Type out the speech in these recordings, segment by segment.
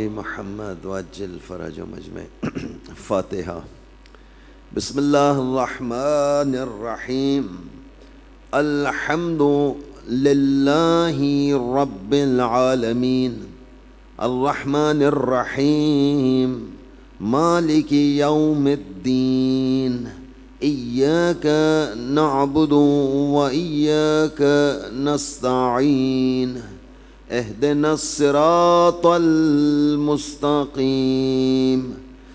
محمد وعجل fridge مجمع فاتحة. بسم الله الرحمن الرحيم. الحمد لله رب العالمين الرحمن الرحيم مالك يوم الدين. إياك نعبد وإياك نستعين. اهدنا الصراط المستقيم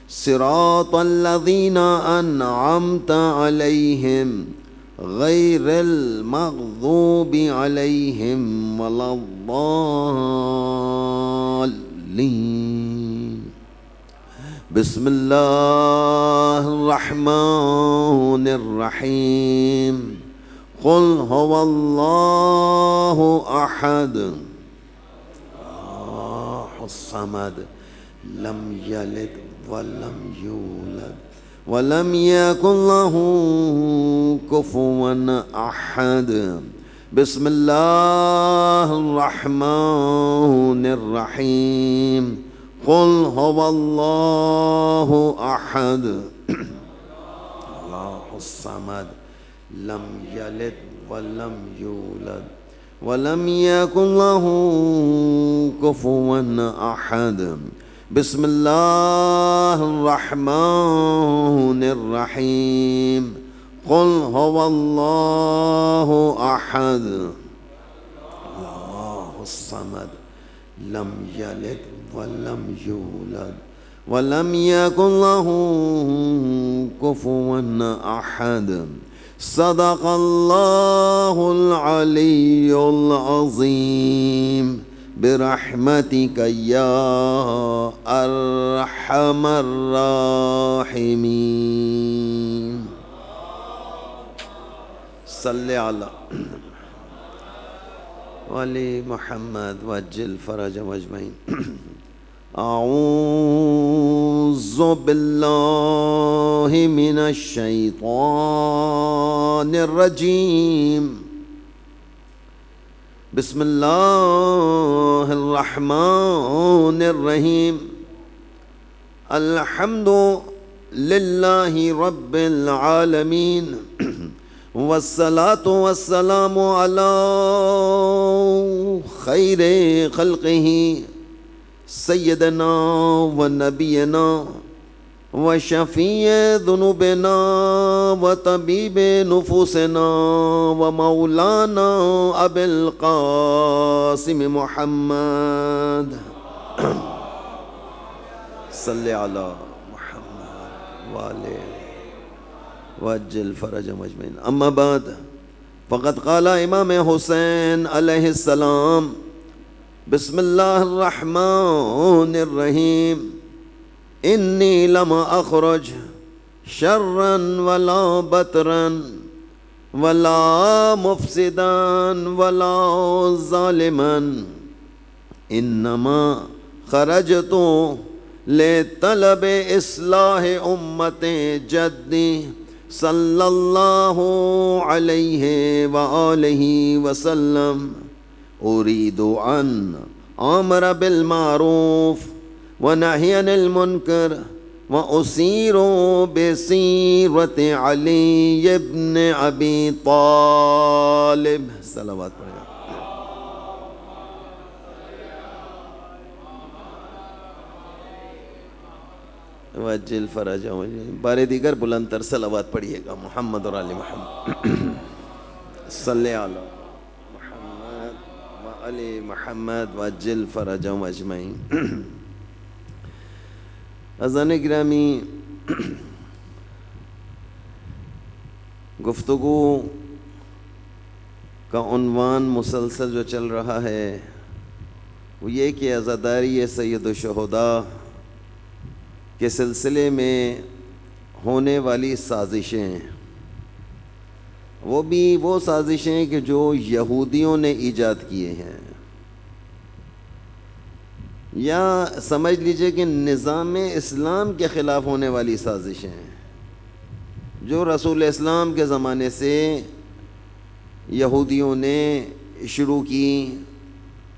صراط الذين أنعمت عليهم غير المغضوب عليهم ولا الضالين. بسم الله الرحمن الرحيم. قل هو الله أحد الصمد لم يلد ولم يولد ولم يكن له كفوا أحد. بسم الله الرحمن الرحيم. قل هو الله أحد الله الصمد لم يلد ولم يولد ولم يكن له كفوا أحد. بسم الله الرحمن الرحيم. قل هو الله أحد الله الصمد لم يلد ولم يولد ولم يكن له كفوا أحد. صدق الله العلي العظيم. برحمتك يا أرحم الراحمين. صل على ولی محمد وعجل فرجهم أجمعين. أعوذ بالله من الشيطان الرجيم. بسم الله الرحمن الرحيم. الحمد لله رب العالمين والصلاة والسلام على خير خلقه سيدنا ونبينا وشفيع ذنوبنا وطبيب نفوسنا ومولانا أبي القاسم محمد. صل على محمد وآله وعجل فرجهم أجمعين. أما بعد فقد قال إمام حسين عليه السلام. بسم الله الرحمن الرحيم. إني لما أخرج شرا ولا بطرا ولا مفسدا ولا ظالما إنما خرجت لطلب إصلاح أمة جدي صلى الله عليه وآله وسلم. أريد أن أمر بالمعروف ونهي عن المنكر وأسير بسيرة علي بن أبي طالب. صلوات پڑھیں. وجل فرج. بار دیگر بلند تر صلوات پڑھیے گا محمد اور علی محمد. صلی علی محمد و علی محمد وجل فرجهم اجمعین. عزیزان گرامی، گفتگو کا عنوان مسلسل جو چل رہا ہے وہ یہ کہ عزاداری سید الشہداء کے سلسلے میں ہونے والی سازشیں، وہ بھی وہ سازشیں کہ جو یہودیوں نے ایجاد کیے ہیں، یا سمجھ لیجئے کہ نظام اسلام کے خلاف ہونے والی سازشیں جو رسول اسلام کے زمانے سے یہودیوں نے شروع کی،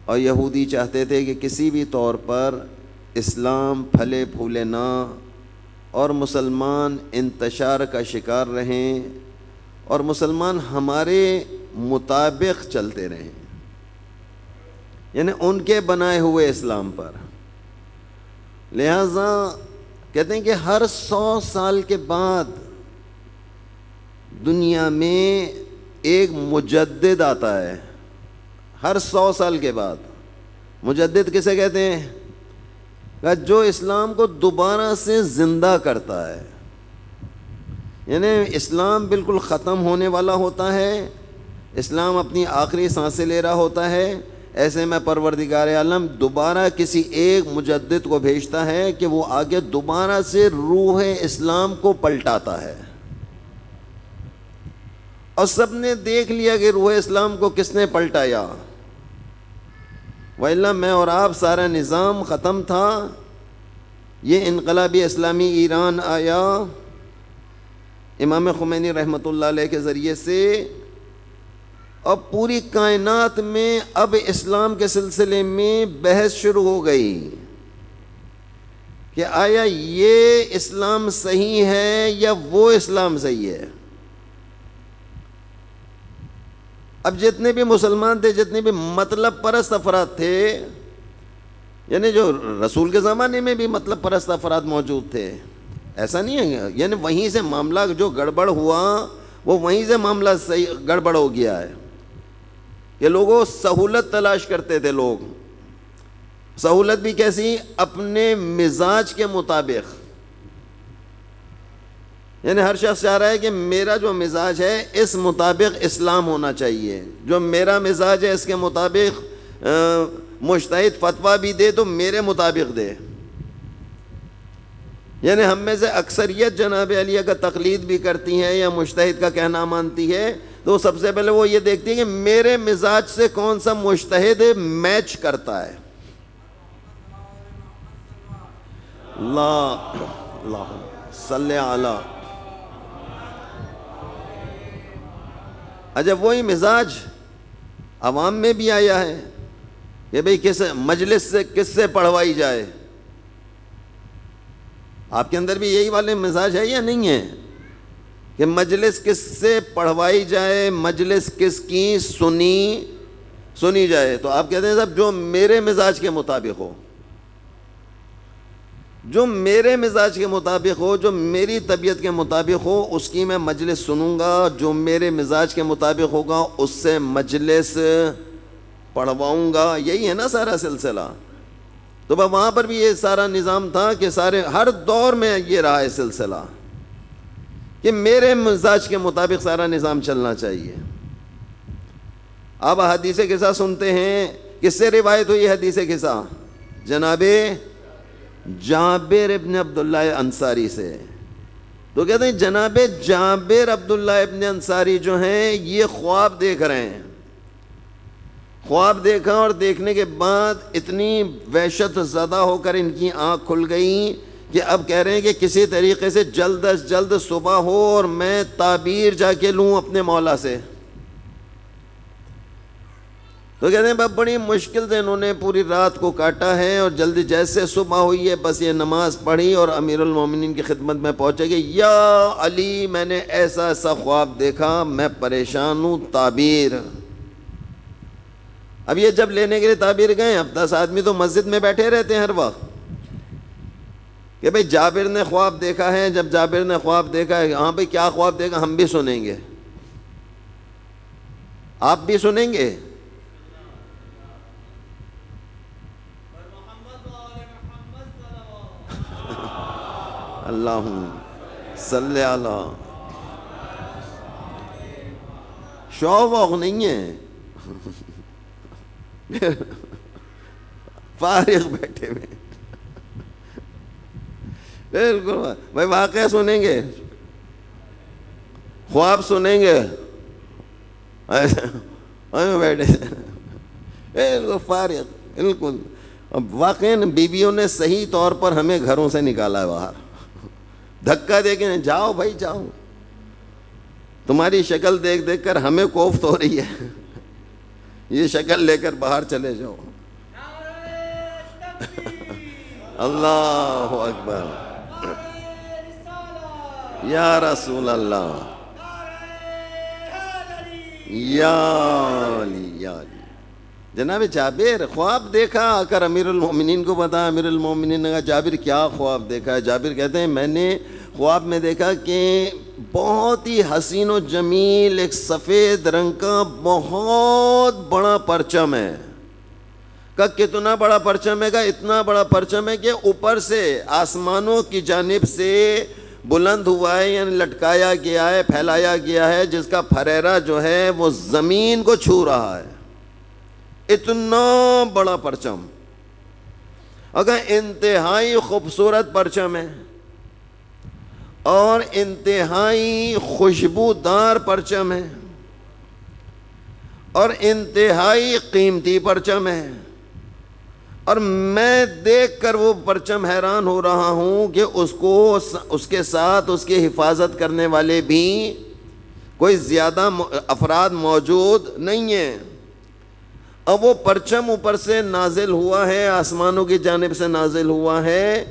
اور یہودی چاہتے تھے کہ کسی بھی طور پر اسلام پھلے پھولے نہ اور مسلمان انتشار کا شکار رہیں اور مسلمان ہمارے مطابق چلتے رہیں، یعنی ان کے بنائے ہوئے اسلام پر۔ لہذا کہتے ہیں کہ ہر 100 سال کے بعد دنیا میں ایک مجدد آتا ہے، ہر 100 سال کے بعد۔ مجدد کسے کہتے ہیں؟ کہ جو اسلام کو دوبارہ سے زندہ کرتا ہے، یعنی اسلام بالکل ختم ہونے والا ہوتا ہے، اسلام اپنی آخری سانسیں لے رہا ہوتا ہے، ایسے میں پروردگار عالم دوبارہ کسی ایک مجدد کو بھیجتا ہے کہ وہ آگے دوبارہ سے روح اسلام کو پلٹاتا ہے۔ اور سب نے دیکھ لیا کہ روح اسلام کو کس نے پلٹایا، وَإِلَّا میں اور آپ سارا نظام ختم تھا۔ یہ انقلابی اسلامی ایران آیا امام خمینی رحمۃ اللہ علیہ کے ذریعے سے، اور پوری کائنات میں اب اسلام کے سلسلے میں بحث شروع ہو گئی کہ آیا یہ اسلام صحیح ہے یا وہ اسلام صحیح ہے۔ اب جتنے بھی مسلمان تھے، جتنے بھی مطلب پرست افراد تھے، یعنی جو رسول کے زمانے میں بھی مطلب پرست افراد موجود تھے، ایسا نہیں ہے، یعنی وہیں سے معاملہ جو گڑبڑ ہوا وہ وہیں سے معاملہ صحیح گڑبڑ ہو گیا ہے کہ لوگوں سہولت تلاش کرتے تھے، لوگ سہولت بھی کیسی؟ اپنے مزاج کے مطابق، یعنی ہر شخص چاہ رہا ہے کہ میرا جو مزاج ہے اس مطابق اسلام ہونا چاہیے، جو میرا مزاج ہے اس کے مطابق مجتہد فتویٰ بھی دے تو میرے مطابق دے۔ یعنی ہم میں سے اکثریت جناب علیہ کا تقلید بھی کرتی ہے یا مجتہد کا کہنا مانتی ہے، تو سب سے پہلے وہ یہ دیکھتی ہے کہ میرے مزاج سے کون سا مجتہد میچ کرتا ہے۔ اللہ صلی علی۔ اچھا وہی مزاج عوام میں بھی آیا ہے کہ بھئی کس مجلس سے کس سے پڑھوائی جائے۔ آپ کے اندر بھی یہی والے مزاج ہے یا نہیں ہے کہ مجلس کس سے پڑھوائی جائے، مجلس کس کی سنی جائے؟ تو آپ کہتے ہیں صاحب جو میرے مزاج کے مطابق ہو، جو میرے مزاج کے مطابق ہو، جو میری طبیعت کے مطابق ہو، اس کی میں مجلس سنوں گا، جو میرے مزاج کے مطابق ہوگا اس سے مجلس پڑھواؤں گا۔ یہی ہے نا سارا سلسلہ۔ تو وہاں پر بھی یہ سارا نظام تھا کہ سارے ہر دور میں یہ رہا ہے سلسلہ کہ میرے مزاج کے مطابق سارا نظام چلنا چاہیے۔ اب حدیث قصہ سنتے ہیں، کس سے روایت ہوئی حدیث قصہ؟ جناب جابر ابن عبداللہ انصاری سے۔ تو کہتے ہیں جناب جابر عبداللہ ابن انصاری جو ہیں یہ خواب دیکھ رہے ہیں، خواب دیکھا اور دیکھنے کے بعد اتنی وحشت زدہ ہو کر ان کی آنکھ کھل گئی کہ اب کہہ رہے ہیں کہ کسی طریقے سے جلد از جلد صبح ہو اور میں تعبیر جا کے لوں اپنے مولا سے۔ تو کہتے ہیں بڑی مشکل سے انہوں نے پوری رات کو کاٹا ہے، اور جلدی جیسے صبح ہوئی ہے بس یہ نماز پڑھی اور امیر المومنین کی خدمت میں پہنچے گئے، یا علی میں نے ایسا ایسا خواب دیکھا، میں پریشان ہوں، تعبیر۔ اب یہ جب لینے کے لیے تعبیر گئے، اب 10 آدمی تو مسجد میں بیٹھے رہتے ہیں ہر وقت کہ بھئی جابر نے خواب دیکھا ہے۔ جب جابر نے خواب دیکھا ہے، ہاں بھئی کیا خواب دیکھا؟ ہم بھی سنیں گے، آپ بھی سنیں گے۔ اللہم صلی علی۔ شوق ووق نہیں ہے، فارغ بیٹھے ہوئے، بالکل بھائی واقعہ سنیں گے، خواب سنیں گے، بیٹھے بالکل فارغ، بالکل۔ واقعی بیویوں نے صحیح طور پر ہمیں گھروں سے نکالا ہے باہر، دھکا دے کے جاؤ بھائی جاؤ، تمہاری شکل دیکھ دیکھ کر ہمیں کوفت ہو رہی ہے، یہ شکل لے کر باہر چلے جاؤ۔ اللہ اکبر، یا رسول اللہ، یا علی یا علی۔ جناب جابر خواب دیکھا، آ کر امیر المومنین کو بتایا، امیر المومنین نے کہا جابر کیا خواب دیکھا ہے؟ جابر کہتے ہیں میں نے خواب میں دیکھا کہ بہت ہی حسین و جمیل ایک سفید رنگ کا بہت بڑا پرچم ہے۔ کہ کتنا بڑا پرچم ہے؟ کہ اتنا بڑا پرچم ہے کہ اوپر سے آسمانوں کی جانب سے بلند ہوا ہے، یعنی لٹکایا گیا ہے، پھیلایا گیا ہے، جس کا پھریرا جو ہے وہ زمین کو چھو رہا ہے۔ اتنا بڑا پرچم، اگر انتہائی خوبصورت پرچم ہے اور انتہائی خوشبودار پرچم ہے اور انتہائی قیمتی پرچم ہے، اور میں دیکھ کر وہ پرچم حیران ہو رہا ہوں کہ اس کے ساتھ اس کی حفاظت کرنے والے بھی کوئی زیادہ افراد موجود نہیں ہیں۔ اب وہ پرچم اوپر سے نازل ہوا ہے، آسمانوں کی جانب سے نازل ہوا ہے،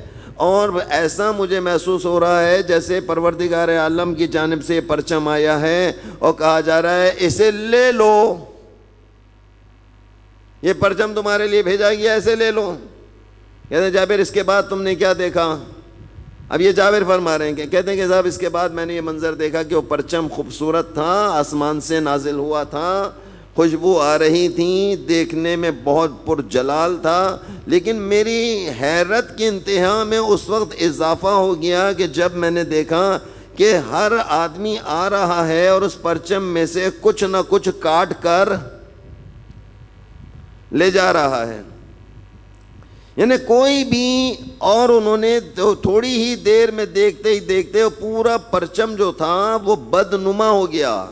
اور ایسا مجھے محسوس ہو رہا ہے جیسے پروردگار عالم کی جانب سے پرچم آیا ہے اور کہا جا رہا ہے اسے لے لو، یہ پرچم تمہارے لیے بھیجا گیا، ایسے لے لو۔ کہتے ہیں جابر اس کے بعد تم نے کیا دیکھا؟ اب یہ جابر فرما رہے ہیں کہ کہتے ہیں کہ صاحب اس کے بعد میں نے یہ منظر دیکھا کہ وہ پرچم خوبصورت تھا، آسمان سے نازل ہوا تھا، خوشبو آ رہی تھی، دیکھنے میں بہت پرجلال تھا، لیکن میری حیرت کی انتہا میں اس وقت اضافہ ہو گیا کہ جب میں نے دیکھا کہ ہر آدمی آ رہا ہے اور اس پرچم میں سے کچھ نہ کچھ کاٹ کر لے جا رہا ہے، یعنی کوئی بھی، اور انہوں نے تھوڑی ہی دیر میں دیکھتے ہی دیکھتے پورا پرچم جو تھا وہ بدنما ہو گیا،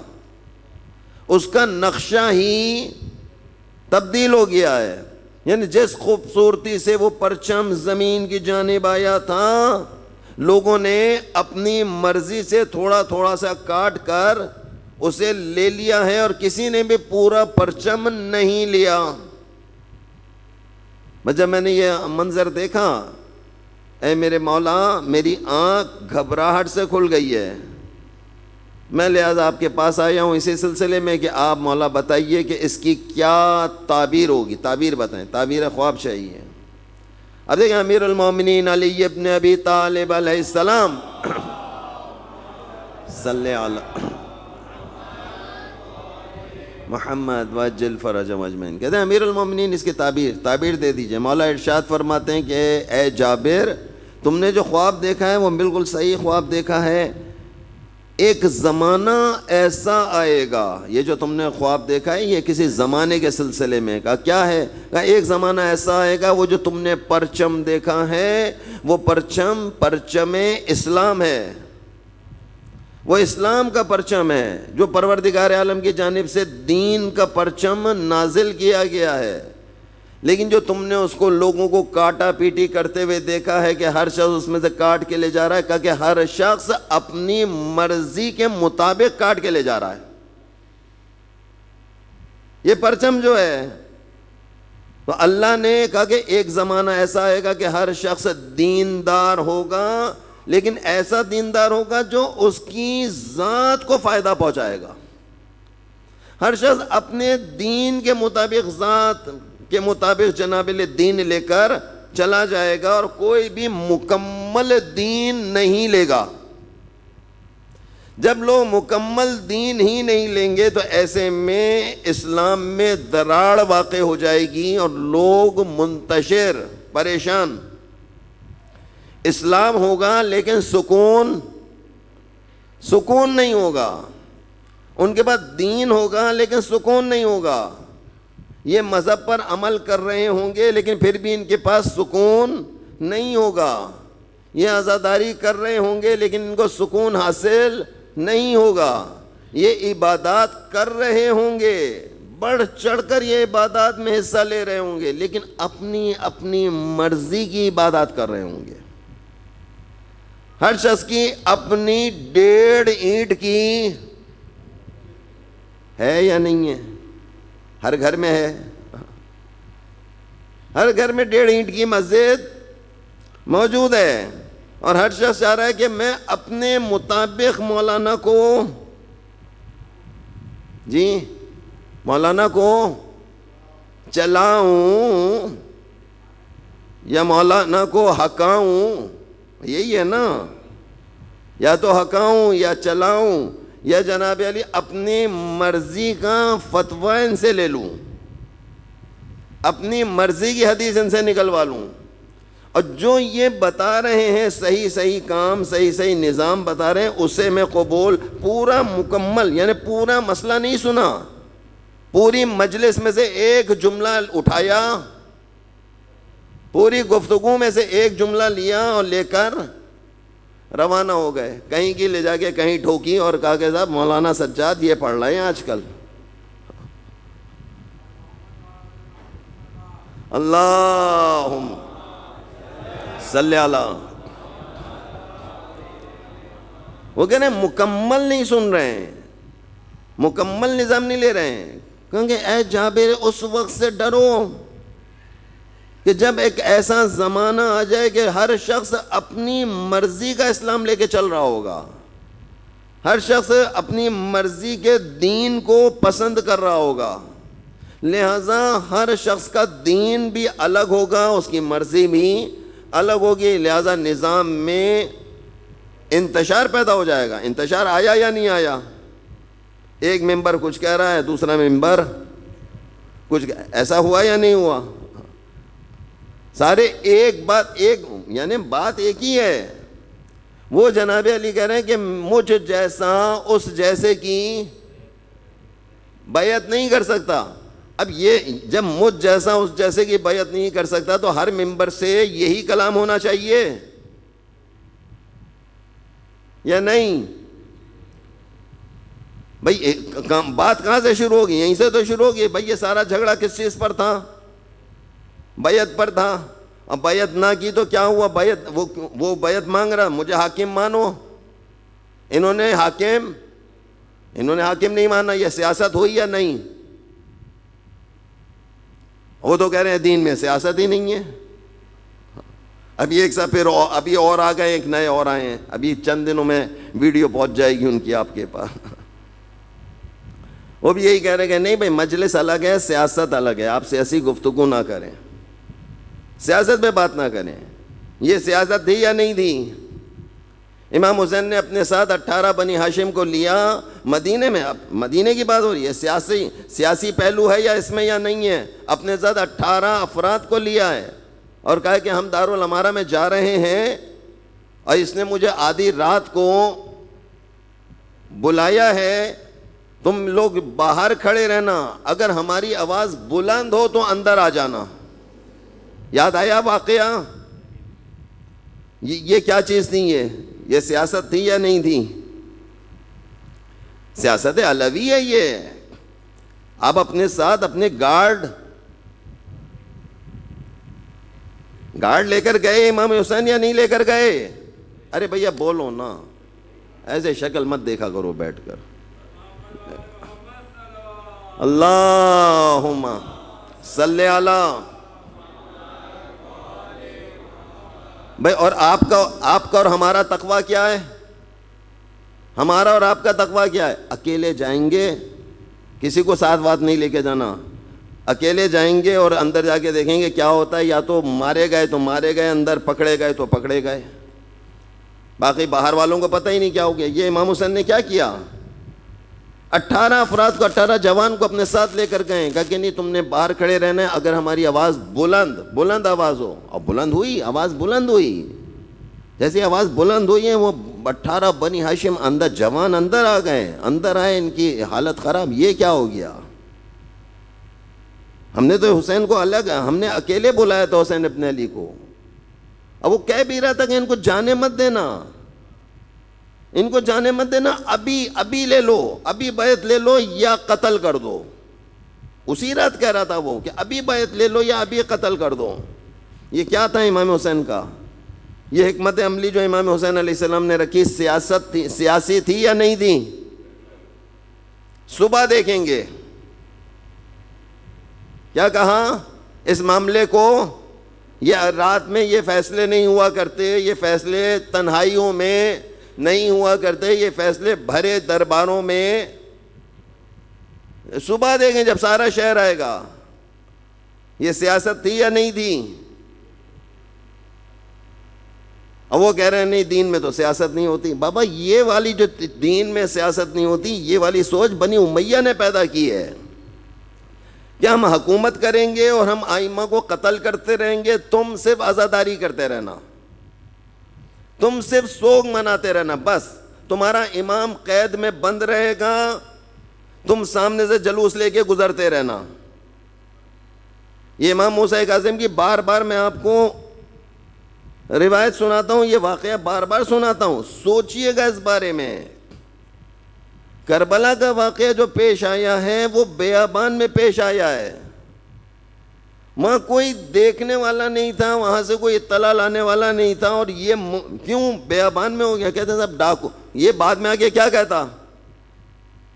اس کا نقشہ ہی تبدیل ہو گیا ہے۔ یعنی جس خوبصورتی سے وہ پرچم زمین کی جانب آیا تھا، لوگوں نے اپنی مرضی سے تھوڑا تھوڑا سا کاٹ کر اسے لے لیا ہے، اور کسی نے بھی پورا پرچم نہیں لیا۔ جب میں نے یہ منظر دیکھا، اے میرے مولا، میری آنکھ گھبراہٹ سے کھل گئی ہے۔ میں لہذا آپ کے پاس آیا ہوں اسی سلسلے میں کہ آپ مولا بتائیے کہ اس کی کیا تعبیر ہوگی، تعبیر بتائیں، تعبیر خواب چاہیے۔ اب دیکھیں امیر المومنین علی ابن ابی طالب علیہ السلام صلی علی محمد وجل فرجهم اجمعین، کہتے ہیں امیر المومنین اس کی تعبیر دے دیجئے۔ مولا ارشاد فرماتے ہیں کہ اے جابر، تم نے جو خواب دیکھا ہے وہ بالکل صحیح خواب دیکھا ہے۔ ایک زمانہ ایسا آئے گا، یہ جو تم نے خواب دیکھا ہے یہ کسی زمانے کے سلسلے میں، کہا کیا ہے؟ کہا ایک زمانہ ایسا آئے گا، وہ جو تم نے پرچم دیکھا ہے وہ پرچم اسلام ہے، وہ اسلام کا پرچم ہے، جو پروردگار عالم کی جانب سے دین کا پرچم نازل کیا گیا ہے۔ لیکن جو تم نے اس کو لوگوں کو کاٹا پیٹی کرتے ہوئے دیکھا ہے کہ ہر شخص اس میں سے کاٹ کے لے جا رہا ہے، کہا کہ ہر شخص اپنی مرضی کے مطابق کاٹ کے لے جا رہا ہے۔ یہ پرچم جو ہے تو اللہ نے کہا کہ ایک زمانہ ایسا آئے گا کہ ہر شخص دیندار ہوگا، لیکن ایسا دیندار ہوگا جو اس کی ذات کو فائدہ پہنچائے گا۔ ہر شخص اپنے دین کے مطابق، ذات کے مطابق جناب دین لے کر چلا جائے گا، اور کوئی بھی مکمل دین نہیں لے گا۔ جب لوگ مکمل دین ہی نہیں لیں گے تو ایسے میں اسلام میں دراڑ واقع ہو جائے گی اور لوگ منتشر، پریشان۔ اسلام ہوگا لیکن سکون نہیں ہوگا، ان کے پاس دین ہوگا لیکن سکون نہیں ہوگا۔ یہ مذہب پر عمل کر رہے ہوں گے لیکن پھر بھی ان کے پاس سکون نہیں ہوگا۔ یہ عزاداری کر رہے ہوں گے لیکن ان کو سکون حاصل نہیں ہوگا۔ یہ عبادات کر رہے ہوں گے، بڑھ چڑھ کر یہ عبادات میں حصہ لے رہے ہوں گے، لیکن اپنی مرضی کی عبادات کر رہے ہوں گے۔ ہر شخص کی اپنی 1.5 اینٹ کی ہے یا نہیں ہے؟ ہر گھر میں ہے، ہر گھر میں 1.5 اینٹ کی مسجد موجود ہے، اور ہر شخص چاہ رہا ہے کہ میں اپنے مطابق مولانا کو، جی مولانا کو چلاؤں یا مولانا کو ہکاؤں، یہی ہے نا، یا تو ہکاؤں یا چلاؤں یا جناب علی اپنی مرضی کا فتویٰ ان سے لے لوں، اپنی مرضی کی حدیث ان سے نکلوا لوں. اور جو یہ بتا رہے ہیں صحیح صحیح کام، صحیح صحیح نظام بتا رہے ہیں، اسے میں قبول پورا مکمل، یعنی پورا مسئلہ نہیں سنا، پوری مجلس میں سے ایک جملہ اٹھایا، پوری گفتگو میں سے ایک جملہ لیا اور لے کر روانہ ہو گئے. کہیں کی لے جا کے کہیں ٹھوکی اور کہا کہ صاحب مولانا سجاد یہ پڑھ رہے ہیں آج کل. اللہم صلی اللہ. وہ کہہ رہے ہیں مکمل نہیں سن رہے ہیں، مکمل نظام نہیں لے رہے ہیں. کہیں گے اے جابر اس وقت سے ڈرو کہ جب ایک ایسا زمانہ آ جائے کہ ہر شخص اپنی مرضی کا اسلام لے کے چل رہا ہوگا، ہر شخص اپنی مرضی کے دین کو پسند کر رہا ہوگا، لہذا ہر شخص کا دین بھی الگ ہوگا، اس کی مرضی بھی الگ ہوگی، لہذا نظام میں انتشار پیدا ہو جائے گا. انتشار آیا یا نہیں آیا؟ ایک ممبر کچھ کہہ رہا ہے، دوسرا ممبر کچھ، ایسا ہوا یا نہیں ہوا؟ سارے ایک بات، ایک یعنی بات ایک ہی ہے. وہ جناب علی کہہ رہے ہیں کہ مجھ جیسا اس جیسے کی بیعت نہیں کر سکتا. اب یہ جب مجھ جیسا اس جیسے کی بیعت نہیں کر سکتا تو ہر ممبر سے یہی کلام ہونا چاہیے یا نہیں؟ بھائی بات کہاں سے شروع ہوگی؟ یہیں سے تو شروع ہوگی. بھائی یہ سارا جھگڑا کس چیز پر تھا؟ بیعت پر تھا. اب بیعت نہ کی تو کیا ہوا؟ بیعت وہ بیعت مانگ رہا مجھے حاکم مانو، انہوں نے حاکم نہیں مانا. یہ سیاست ہوئی یا نہیں؟ وہ تو کہہ رہے ہیں دین میں سیاست ہی نہیں ہے. ابھی ایک سا پھر ابھی اور آ گئے، ایک نئے اور آئے ہیں، ابھی چند دنوں میں ویڈیو پہنچ جائے گی ان کی آپ کے پاس. وہ بھی یہی کہہ رہے کہ نہیں بھائی مجلس الگ ہے، سیاست الگ ہے، آپ سیاسی گفتگو نہ کریں، سیاست پہ بات نہ کریں. یہ سیاست تھی یا نہیں تھی؟ امام حسین نے اپنے ساتھ 18 بنی ہاشم کو لیا مدینے میں. اب مدینے کی بات ہو رہی ہے، سیاسی پہلو ہے یا اس میں یا نہیں ہے. اپنے ساتھ 18 افراد کو لیا ہے اور کہا کہ ہم دارالامارہ میں جا رہے ہیں اور اس نے مجھے آدھی رات کو بلایا ہے، تم لوگ باہر کھڑے رہنا، اگر ہماری آواز بلند ہو تو اندر آ جانا. یاد آیا واقعہ؟ یہ کیا چیز تھی؟ یہ سیاست تھی یا نہیں تھی؟ سیاست علوی ہے یہ. آپ اپنے ساتھ اپنے گارڈ لے کر گئے امام حسین یا نہیں لے کر گئے؟ ارے بھیا بولو نا، ایسے شکل مت دیکھا کرو بیٹھ کر. اللہم صلی علی. بھائی اور آپ کا اور ہمارا تقویٰ کیا ہے؟ ہمارا اور آپ کا تقویٰ کیا ہے؟ اکیلے جائیں گے، کسی کو ساتھ وات نہیں لے کے جانا. اکیلے جائیں گے اور اندر جا کے دیکھیں گے کیا ہوتا ہے. یا تو مارے گئے تو مارے گئے، اندر پکڑے گئے تو پکڑے گئے. باقی باہر والوں کو پتہ ہی نہیں کیا ہو گیا. یہ امام حسین نے کیا کیا؟ 18 افراد کو، 18 جوان کو اپنے ساتھ لے کر گئے. کہا کہ نہیں تم نے باہر کھڑے رہنا ہے، اگر ہماری آواز بلند آواز ہو. اور بلند ہوئی، آواز بلند ہوئی. جیسی آواز بلند ہوئی ہے وہ 18 بنی ہاشم اندر، جوان اندر آ گئے، اندر آئے، ان کی حالت خراب. یہ کیا ہو گیا؟ ہم نے تو حسین کو الگ، ہم نے اکیلے بلایا تھا حسین ابن علی کو. اب وہ کہہ بھی رہا تھا کہ ان کو جانے مت دینا، ان کو جانے مت دینا، ابھی لے لو، ابھی بیعت لے لو یا قتل کر دو. اسی رات کہہ رہا تھا وہ کہ ابھی بیعت لے لو یا ابھی قتل کر دو. یہ کیا تھا امام حسین کا؟ یہ حکمت عملی جو امام حسین علیہ السلام نے رکھی، سیاسی تھی یا نہیں تھی؟ صبح دیکھیں گے کیا کہا اس معاملے کو. یہ رات میں یہ فیصلے نہیں ہوا کرتے، یہ فیصلے تنہائیوں میں نہیں ہوا کرتے، یہ فیصلے بھرے درباروں میں صبح دیکھیں جب سارا شہر آئے گا۔ یہ سیاست تھی یا نہیں تھی؟ اور وہ کہہ رہے ہیں نہیں دین میں تو سیاست نہیں ہوتی۔ بابا یہ والی جو دین میں سیاست نہیں ہوتی، یہ والی سوچ بنی امیہ نے پیدا کی ہے کہ ہم حکومت کریں گے اور ہم ائمہ کو قتل کرتے رہیں گے، تم صرف عزاداری کرتے رہنا، تم صرف سوگ مناتے رہنا، بس تمہارا امام قید میں بند رہے گا، تم سامنے سے جلوس لے کے گزرتے رہنا۔ یہ امام موسیٰ کاظم کی بار بار میں آپ کو روایت سناتا ہوں، یہ واقعہ بار بار سناتا ہوں، سوچئے گا اس بارے میں۔ کربلا کا واقعہ جو پیش آیا ہے وہ بیابان میں پیش آیا ہے، وہاں کوئی دیکھنے والا نہیں تھا، وہاں سے کوئی اطلاع لانے والا نہیں تھا، اور یہ کیوں بیابان میں ہو گیا؟ کہتے ہیں صاحب ڈاکو، یہ بعد میں آگے کیا کہتا؟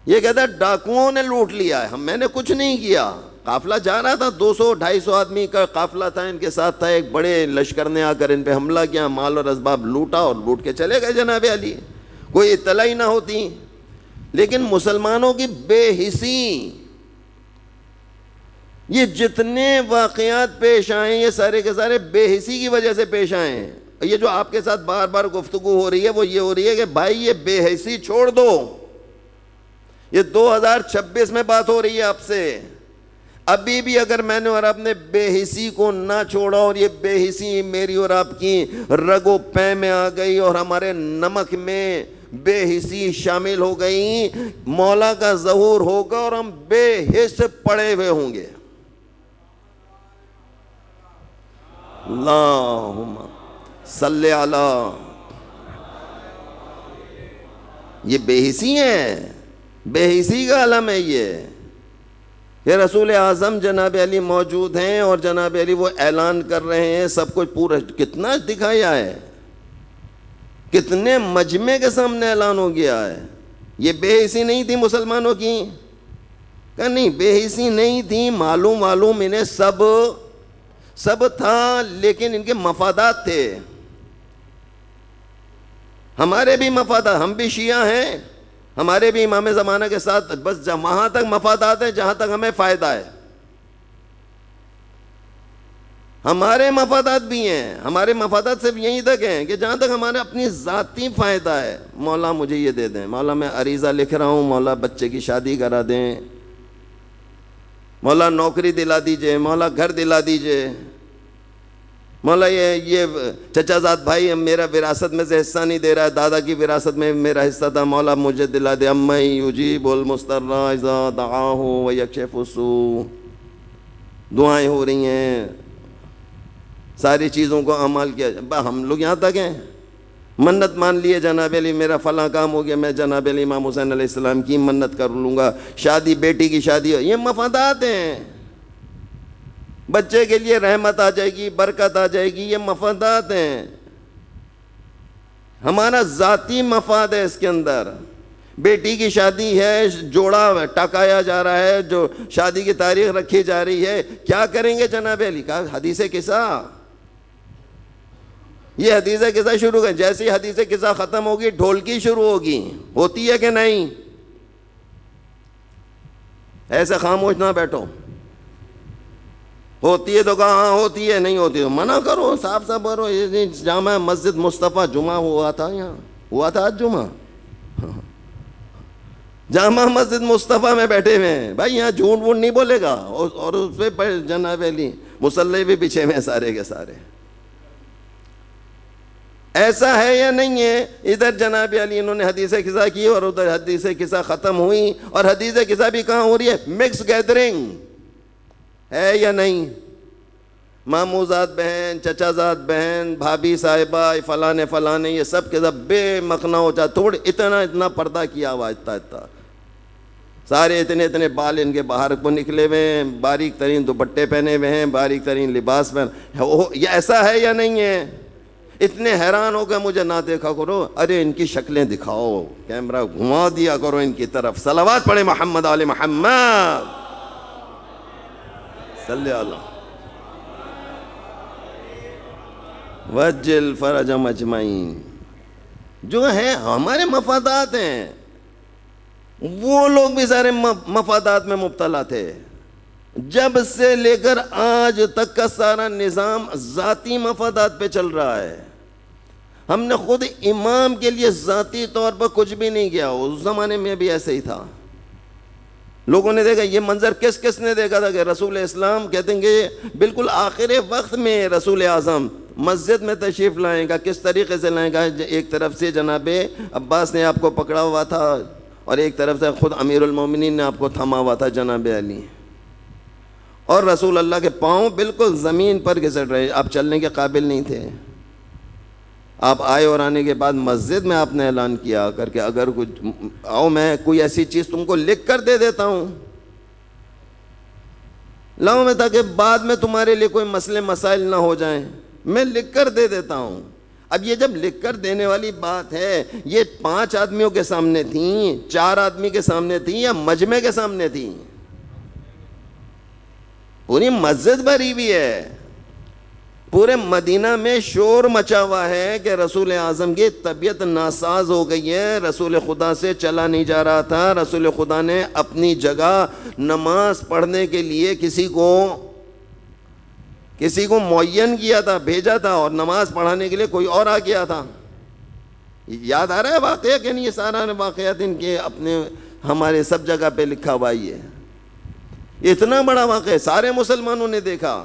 یہ کہتا ہے ڈاکوؤں نے لوٹ لیا ہے، میں نے کچھ نہیں کیا۔ قافلہ جا رہا تھا، 200-250 آدمی کا قافلہ تھا، ان کے ساتھ تھا، ایک بڑے لشکر نے آ کر ان پہ حملہ کیا، مال اور اسباب لوٹا اور لوٹ کے چلے گئے جناب علی، کوئی اطلاع ہی نہ ہوتی۔ لیکن مسلمانوں کی بے حسی، یہ جتنے واقعات پیش آئے یہ سارے کے سارے بے حسی کی وجہ سے پیش آئے ہیں۔ یہ جو آپ کے ساتھ بار بار گفتگو ہو رہی ہے وہ یہ ہو رہی ہے کہ بھائی یہ بے حسی چھوڑ دو۔ یہ 2026 میں بات ہو رہی ہے آپ سے۔ ابھی بھی اگر میں نے اور آپ نے بے حسی کو نہ چھوڑا اور یہ بے حسی میری اور آپ کی رگ و پے میں آ گئی اور ہمارے نمک میں بے حسی شامل ہو گئی، مولا کا ظہور ہوگا اور ہم بے حس پڑے ہوئے ہوں گے۔ اللہم صلی علی، یہ بے حسی ہے، بے حسی کا علم ہے یہ کہ رسول اعظم جناب علی موجود ہیں اور جناب علی وہ اعلان کر رہے ہیں، سب کچھ پورا کتنا دکھایا ہے، کتنے مجمع کے سامنے اعلان ہو گیا ہے۔ یہ بے حسی نہیں تھی مسلمانوں کی، کہ نہیں بے حسی نہیں تھی، معلوم انہیں سب تھا، لیکن ان کے مفادات تھے۔ ہمارے بھی مفادات، ہم بھی شیعہ ہیں، ہمارے بھی امام زمانہ کے ساتھ بس وہاں تک مفادات ہیں جہاں تک ہمیں فائدہ ہے۔ ہمارے مفادات بھی ہیں، ہمارے مفادات صرف یہیں تک ہیں کہ جہاں تک ہمارا اپنی ذاتی فائدہ ہے۔ مولا مجھے یہ دے دیں، مولا میں عریضہ لکھ رہا ہوں، مولا بچے کی شادی کرا دیں، مولا نوکری دلا دیجئے، مولا گھر دلا دیجئے، مولا یہ چچا زاد بھائی میرا وراثت میں سے حصہ نہیں دے رہا ہے، دادا کی وراثت میں میرا حصہ تھا، مولا مجھے دلا دے۔ امن یجیب المضطر اذا دعاہ ویکشف السوء، دعائیں ہو رہی ہیں، ساری چیزوں کو عمل کیا۔ ہم لوگ یہاں تک ہیں، منت مان لیے جناب علی میرا فلاں کام ہو گیا، میں جناب علی امام حسین علیہ السلام کی منت کر لوں گا، شادی بیٹی کی شادی، یہ مفادات ہیں۔ بچے کے لیے رحمت آ جائے گی، برکت آ جائے گی، یہ مفادات ہیں۔ ہمارا ذاتی مفاد ہے اس کے اندر۔ بیٹی کی شادی ہے، جوڑا ٹکایا جا رہا ہے، جو شادی کی تاریخ رکھی جا رہی ہے، کیا کریں گے جناب علی؟ کہا حدیث قصہ، یہ حدیث قصہ شروع کر، جیسے ہی حدیث قصہ ختم ہوگی ڈھولکی شروع ہوگی، ہوتی ہے کہ نہیں؟ ایسے خاموش نہ بیٹھو، ہوتی ہے تو کہا ہاں ہوتی ہے، نہیں ہوتی تو منع کرو، صاف صاف کرو۔ یہ جامع مسجد مصطفیٰ جمعہ ہوا تھا، یہاں ہوا تھا آج جمعہ، جامع مسجد مصطفیٰ میں بیٹھے ہوئے ہیں بھائی، یہاں جھوٹ ووٹ نہیں بولے گا، اور اس پہ جناب علی مصلی بھی پیچھے میں سارے کے سارے۔ ایسا ہے یا نہیں ہے؟ ادھر جناب علی انہوں نے حدیث قصہ کی اور ادھر حدیث قصہ ختم ہوئی، اور حدیث قصہ بھی کہاں ہو رہی ہے؟ مکس گیدرنگ ہے یا نہیں؟ ماموں زاد بہن، چچا زاد بہن، بھابھی صاحبہ، فلانے یہ سب کے سب بے مخنا ہو جاتا، تھوڑا اتنا پردہ کیا ہوا، اتنا سارے اتنے بال ان کے باہر کو نکلے ہوئے ہیں، باریک ترین دوپٹے پہنے ہوئے ہیں، باریک ترین لباس یہ ایسا ہے یا نہیں ہے؟ اتنے حیران ہو گئے مجھے نہ دیکھا کرو، ارے ان کی شکلیں دکھاؤ، کیمرہ گھما دیا کرو ان کی طرف، صلوات پڑھے محمد آل محمد صلی اللہ۔ وجل فرجم اجمعین. جو ہے ہمارے مفادات ہیں، وہ لوگ بھی سارے مفادات میں مبتلا تھے. جب سے لے کر آج تک کا سارا نظام ذاتی مفادات پہ چل رہا ہے. ہم نے خود امام کے لیے ذاتی طور پر کچھ بھی نہیں کیا. اس زمانے میں بھی ایسے ہی تھا. لوگوں نے دیکھا یہ منظر کس کس نے دیکھا تھا کہ رسول اسلام کہتے ہیں کہ بالکل آخر وقت میں رسول اعظم مسجد میں تشریف لائیں گا. کس طریقے سے لائیں گا؟ ایک طرف سے جناب عباس نے آپ کو پکڑا ہوا تھا اور ایک طرف سے خود امیر المومنین نے آپ کو تھما ہوا تھا جناب علی. اور رسول اللہ کے پاؤں بالکل زمین پر گھسٹ رہے، آپ چلنے کے قابل نہیں تھے. آپ آئے اور آنے کے بعد مسجد میں آپ نے اعلان کیا کر کے اگر کچھ آؤ میں کوئی ایسی چیز تم کو لکھ کر دے دیتا ہوں، لاؤ میں، تاکہ بعد میں تمہارے لیے کوئی مسئلے مسائل نہ ہو جائیں، میں لکھ کر دے دیتا ہوں. اب یہ جب لکھ کر دینے والی بات ہے، یہ 5 آدمیوں کے سامنے تھیں، 4 آدمی کے سامنے تھیں یا مجمع کے سامنے تھیں؟ پوری مسجد بھری ہوئی ہے. پورے مدینہ میں شور مچا ہوا ہے کہ رسول اعظم کی طبیعت ناساز ہو گئی ہے، رسول خدا سے چلا نہیں جا رہا تھا. رسول خدا نے اپنی جگہ نماز پڑھنے کے لیے کسی کو معین کیا تھا، بھیجا تھا، اور نماز پڑھانے کے لیے کوئی اور آ گیا تھا. یاد آ رہا ہے واقعہ کہ نہیں؟ یہ سارا واقعات ان کے اپنے ہمارے سب جگہ پہ لکھا ہوا ہی ہے. اتنا بڑا واقعہ سارے مسلمانوں نے دیکھا.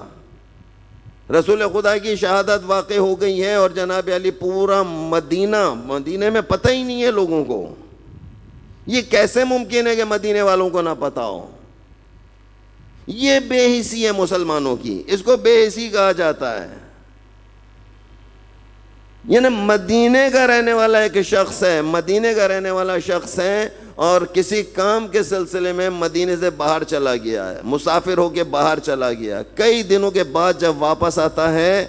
رسول خدا کی شہادت واقع ہو گئی ہے اور جناب علی پورا مدینے میں پتہ ہی نہیں ہے لوگوں کو. یہ کیسے ممکن ہے کہ مدینے والوں کو نہ پتہ ہو؟ یہ بے حسی ہے مسلمانوں کی، اس کو بے حسی کہا جاتا ہے. یعنی مدینے کا رہنے والا ایک شخص ہے، مدینے کا رہنے والا شخص ہے اور کسی کام کے سلسلے میں مدینے سے باہر چلا گیا ہے، مسافر ہو کے باہر چلا گیا. کئی دنوں کے بعد جب واپس آتا ہے،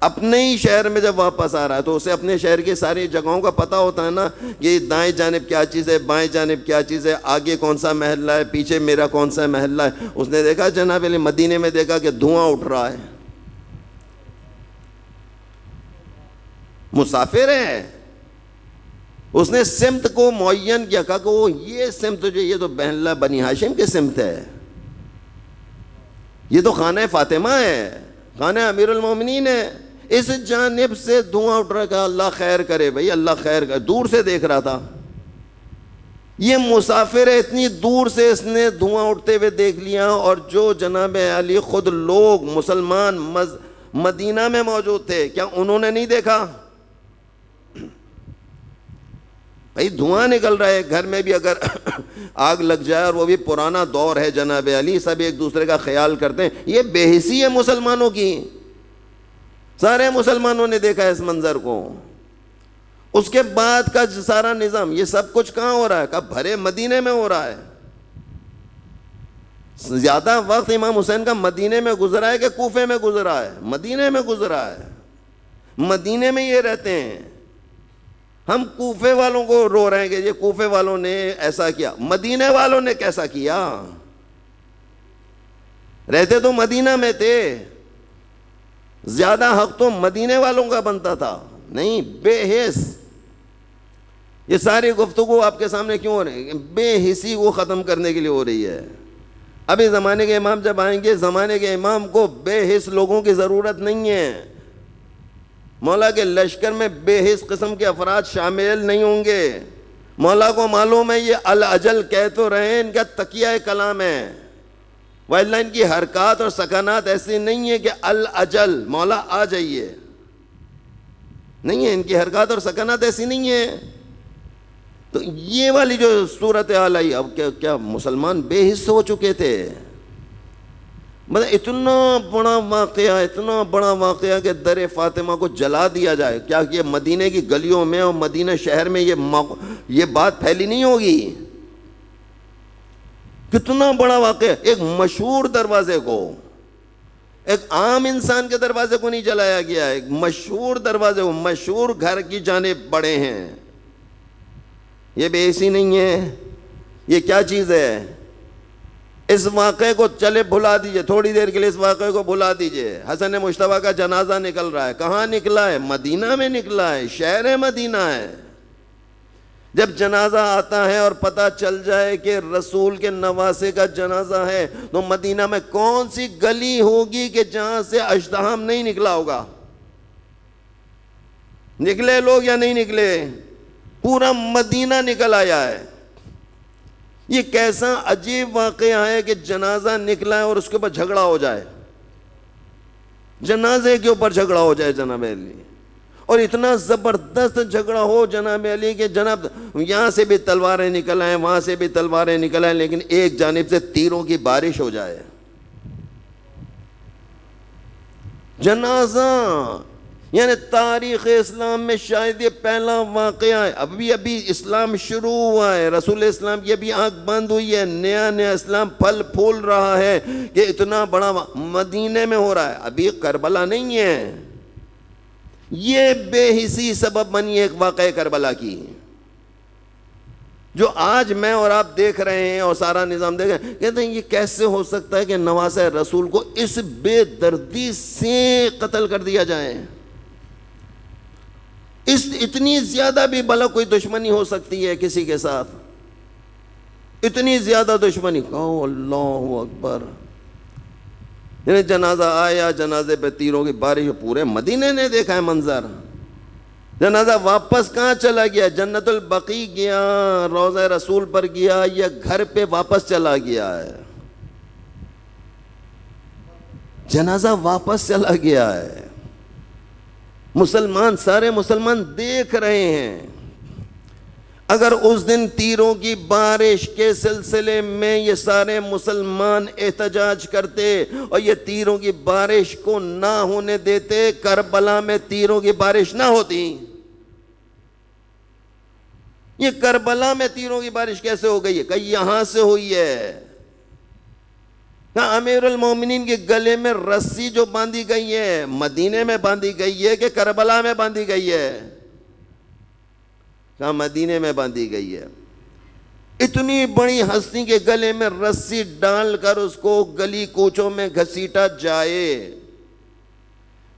اپنے ہی شہر میں جب واپس آ رہا ہے تو اسے اپنے شہر کی ساری جگہوں کا پتہ ہوتا ہے نا، کہ دائیں جانب کیا چیز ہے، بائیں جانب کیا چیز ہے، آگے کون سا محلہ ہے، پیچھے میرا کون سا محلہ ہے. اس نے دیکھا جناب علی مدینے میں دیکھا کہ دھواں اٹھ رہا ہے، مسافر ہے. اس نے سمت کو معین کیا، کہا کہ وہ یہ سمت جو یہ تو محلہ بنی ہاشم کی سمت ہے، یہ تو خانہ فاطمہ ہے، خانہ امیر المومنین ہے. اس جانب سے دھواں اٹھ رہا ہے، اللہ خیر کرے بھائی، اللہ خیر کرے. دور سے دیکھ رہا تھا. یہ مسافر ہے، اتنی دور سے اس نے دھواں اٹھتے ہوئے دیکھ لیا. اور جو جناب علی خود لوگ مسلمان مدینہ میں موجود تھے، کیا انہوں نے نہیں دیکھا؟ بھائی دھواں نکل رہا ہے، گھر میں بھی اگر آگ لگ جائے، اور وہ بھی پرانا دور ہے جناب علی، سب ایک دوسرے کا خیال کرتے ہیں. یہ بے حسی ہے مسلمانوں کی. سارے مسلمانوں نے دیکھا اس منظر کو. اس کے بعد کا سارا نظام، یہ سب کچھ کہاں ہو رہا ہے؟ کہا بھرے مدینے میں ہو رہا ہے. زیادہ وقت امام حسین کا مدینے میں گزرا ہے کہ کوفے میں گزرا ہے؟ مدینے میں گزرا ہے. مدینے میں یہ رہتے ہیں. ہم کوفے والوں کو رو رہے ہیں کہ یہ کوفے والوں نے ایسا کیا. مدینے والوں نے کیسا کیا؟ رہتے تو مدینہ میں تھے، زیادہ حق تو مدینے والوں کا بنتا تھا. نہیں، بے حس. یہ ساری گفتگو آپ کے سامنے کیوں ہو رہی ہے؟ بے حسی کو ختم کرنے کے لیے ہو رہی ہے. ابھی زمانے کے امام جب آئیں گے، زمانے کے امام کو بے حس لوگوں کی ضرورت نہیں ہے. مولا کے لشکر میں بے حس قسم کے افراد شامل نہیں ہوں گے. مولا کو معلوم ہے یہ الاجل کہہ تو رہے، ان کا تکیہ کلام ہے، وَإِلَّا ان کی حرکات اور سکنات ایسی نہیں ہے کہ الاجل مولا آ جائیے، نہیں ہے. ان کی حرکات اور سکنات ایسی نہیں ہے. تو یہ والی جو صورت حال آئی، اب کیا مسلمان بے حس ہو چکے تھے. مطلب اتنا بڑا واقعہ کہ در فاطمہ کو جلا دیا جائے. کیا یہ مدینے کی گلیوں میں اور مدینہ شہر میں یہ بات پھیلی نہیں ہوگی؟ کتنا بڑا واقعہ. ایک مشہور دروازے کو، ایک عام انسان کے دروازے کو نہیں جلایا گیا، ایک مشہور دروازے کو، مشہور گھر کی جانب بڑے ہیں. یہ بے حسی نہیں ہے. یہ کیا چیز ہے؟ اس واقعے کو چلے بھلا دیجئے، تھوڑی دیر کے لیے اس واقعے کو بھلا دیجئے. حسن مجتبیٰ کا جنازہ نکل رہا ہے. کہاں نکلا ہے؟ مدینہ میں نکلا ہے، شہر مدینہ ہے. جب جنازہ آتا ہے اور پتہ چل جائے کہ رسول کے نواسے کا جنازہ ہے، تو مدینہ میں کون سی گلی ہوگی کہ جہاں سے اشتہام نہیں نکلا ہوگا؟ نکلے لوگ یا نہیں نکلے؟ پورا مدینہ نکل آیا ہے. یہ کیسا عجیب واقعہ ہے کہ جنازہ نکلا ہے اور اس کے اوپر جھگڑا ہو جائے، جنازے کے اوپر جھگڑا ہو جائے جناب علی. اور اتنا زبردست جھگڑا ہو جناب علی کہ جناب یہاں سے بھی تلواریں نکل آئیں، وہاں سے بھی تلواریں نکل آئیں، لیکن ایک جانب سے تیروں کی بارش ہو جائے. جنازہ یعنی تاریخ اسلام میں شاید یہ پہلا واقعہ ہے. ابھی اسلام شروع ہوا ہے، رسول اسلام کی ابھی آنکھ بند ہوئی ہے، نیا اسلام پھل پھول رہا ہے کہ اتنا بڑا مدینے میں ہو رہا ہے. ابھی کربلا نہیں ہے. یہ بے حسی سبب بنی ایک واقعہ کربلا کی، جو آج میں اور آپ دیکھ رہے ہیں اور سارا نظام دیکھ رہے ہیں. کہتے ہیں یہ کیسے ہو سکتا ہے کہ نواسہ رسول کو اس بے دردی سے قتل کر دیا جائے؟ اتنی زیادہ بھی بھلا کوئی دشمنی ہو سکتی ہے کسی کے ساتھ؟ اتنی زیادہ دشمنی. کہو اللہ اکبر. یعنی جنازہ آیا، جنازے پہ تیروں کی بارش، پورے مدینے نے دیکھا ہے منظر. جنازہ واپس کہاں چلا گیا؟ جنت البقیع گیا، روضہ رسول پر گیا، یا گھر پہ واپس چلا گیا ہے؟ جنازہ واپس چلا گیا ہے. مسلمان، سارے مسلمان دیکھ رہے ہیں. اگر اس دن تیروں کی بارش کے سلسلے میں یہ سارے مسلمان احتجاج کرتے اور یہ تیروں کی بارش کو نہ ہونے دیتے، کربلا میں تیروں کی بارش نہ ہوتی. یہ کربلا میں تیروں کی بارش کیسے ہو گئی ہے؟ کہ یہاں سے ہوئی ہے. امیر المومنین کے گلے میں رسی جو باندھی گئی ہے، مدینے میں باندھی گئی ہے کہ کربلا میں باندھی گئی ہے؟ کہاں مدینے میں باندھی گئی ہے. اتنی بڑی ہستی کے گلے میں رسی ڈال کر اس کو گلی کوچوں میں گھسیٹا جائے.